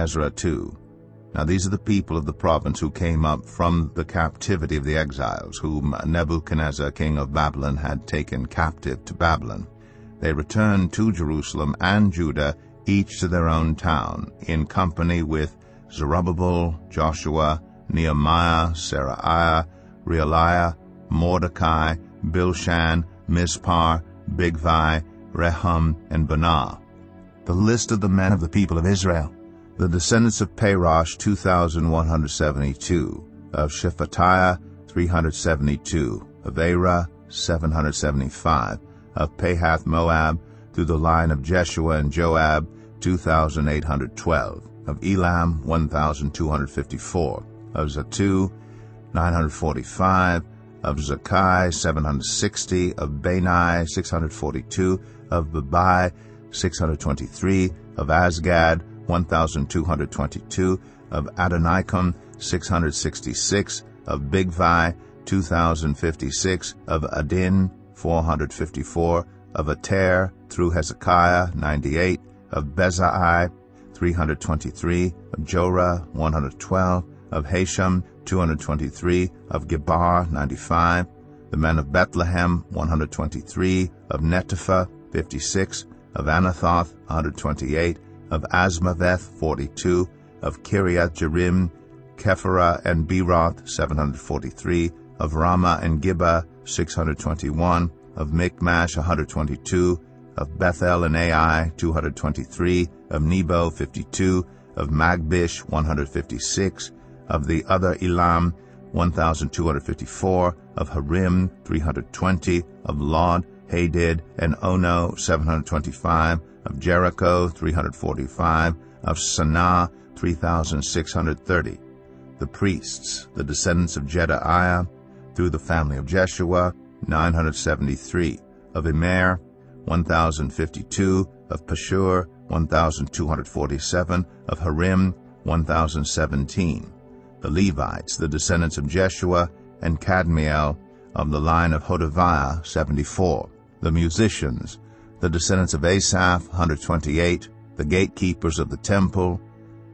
Ezra 2. Now these are the people of the province who came up from the captivity of the exiles, whom Nebuchadnezzar king of Babylon had taken captive to Babylon. They returned to Jerusalem and Judah, each to their own town, in company with Zerubbabel, Joshua, Nehemiah, Seraiah, Realiah, Mordecai, Bilshan, Mispar, Bigvai, Rehum, and Banah. The list of the men of the people of Israel. The descendants of Parosh, 2,172. Of Shephatiah, 372. Of Era, 775. Of Pahath Moab, through the line of Jeshua and Joab, 2,812. Of Elam, 1,254. Of Zatu, 945. Of Zakai, 760. Of Bani, 642. Of Babai, 623. Of Asgad, 1,222. Of Adonikam, 666. Of Bigvai, 2,056. Of Adin, 454. Of Ater, through Hezekiah, 98. Of Bezai, 323. Of Jorah, 112. Of Hashem, 223. Of Gebar, 95. The men of Bethlehem, 123. Of Netopha, 56. Of Anathoth, 128. Of Asmaveth, 42. Of Kiriath Jearim, Kephirah, and Beeroth, 743. Of Ramah and Gibeah, 621. Of Michmash, 122. Of Bethel and Ai, 223. Of Nebo, 52. Of Magbish, 156. Of the other Elam, 1,254. Of Harim, 320. Of Lod, Hadid, and Ono, 725. Of Jericho, 345. Of Sanaa, 3,630. The priests, the descendants of Jedaiah, through the family of Jeshua, 973. Of Immer, 1,052. Of Pashur, 1,247. Of Harim, 1,017. The Levites, the descendants of Jeshua and Kadmiel, of the line of Hodaviah, 74. The musicians, the descendants of Asaph, 128. The gatekeepers of the temple,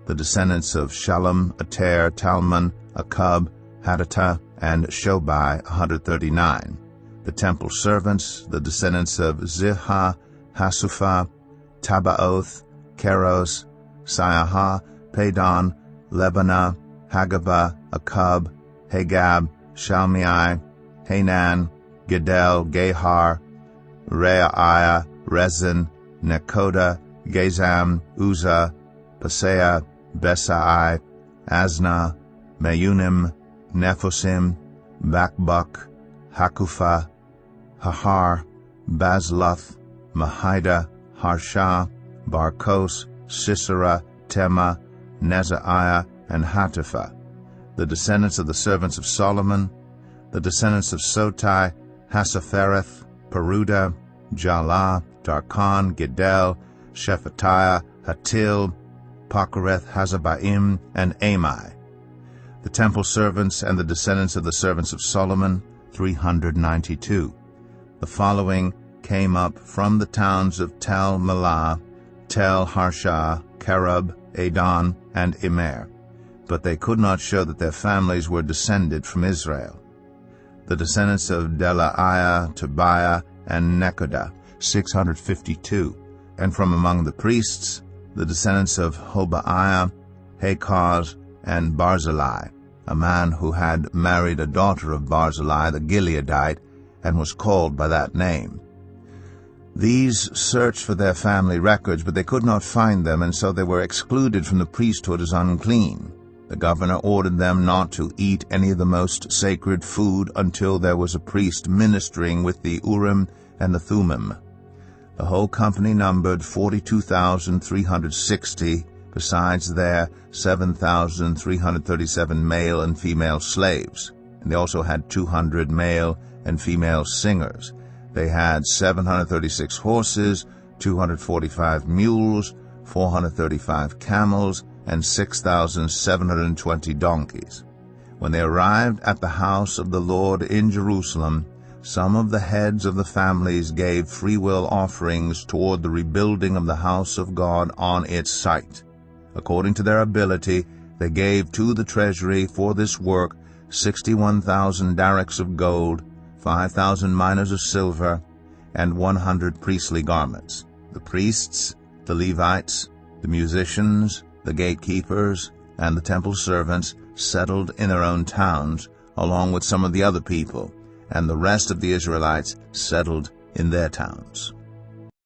the descendants of Shallum, Ater, Talmon, Akub, Hadattah, and Shobai, 139. The temple servants, the descendants of Zihah, Hasupha, Tabaoth, Keros, Siaha, Padon, Lebanah, Hagabah, Akub, Hagab, Shalmai, Hanan, Gedel, Gehar, Reaiah, Rezin, Nekoda, Gazam, Uzzah, Paseah, Besai, Asna, Meunim, Nephosim, Bakbuk, Hakupha, Hahar, Bazluth, Mahida, Harsha, Barkos, Sisera, Tema, Nezaiah, and Hatipha. The descendants of the servants of Solomon, the descendants of Sotai, Hasaphereth, Peruda, Jalah, Darkon, Gedel, Shephatiah, Hatil, Pachereth, Hazabaim, and Amai. The temple servants and the descendants of the servants of Solomon, 392. The following came up from the towns of Tel Melah, Tel Harsha, Kerub, Adon, and Immer, but they could not show that their families were descended from Israel. The descendants of Delaiah, Tobiah, and Nekoda, 652. And from among the priests, the descendants of Hobaiah, Hakaz, and Barzillai, a man who had married a daughter of Barzillai the Gileadite, and was called by that name. These searched for their family records, but they could not find them, and so they were excluded from the priesthood as unclean. The governor ordered them not to eat any of the most sacred food until there was a priest ministering with the Urim and the Thummim. The whole company numbered 42,360, besides their 7,337 male and female slaves. And they also had 200 male and female singers. They had 736 horses, 245 mules, 435 camels, and 6,720 donkeys. When they arrived at the house of the Lord in Jerusalem, some of the heads of the families gave freewill offerings toward the rebuilding of the house of God on its site. According to their ability, they gave to the treasury for this work 61,000 darics of gold, 5,000 minas of silver, and 100 priestly garments. The priests, the Levites, the musicians, the gatekeepers, and the temple servants settled in their own towns, along with some of the other people, and the rest of the Israelites settled in their towns.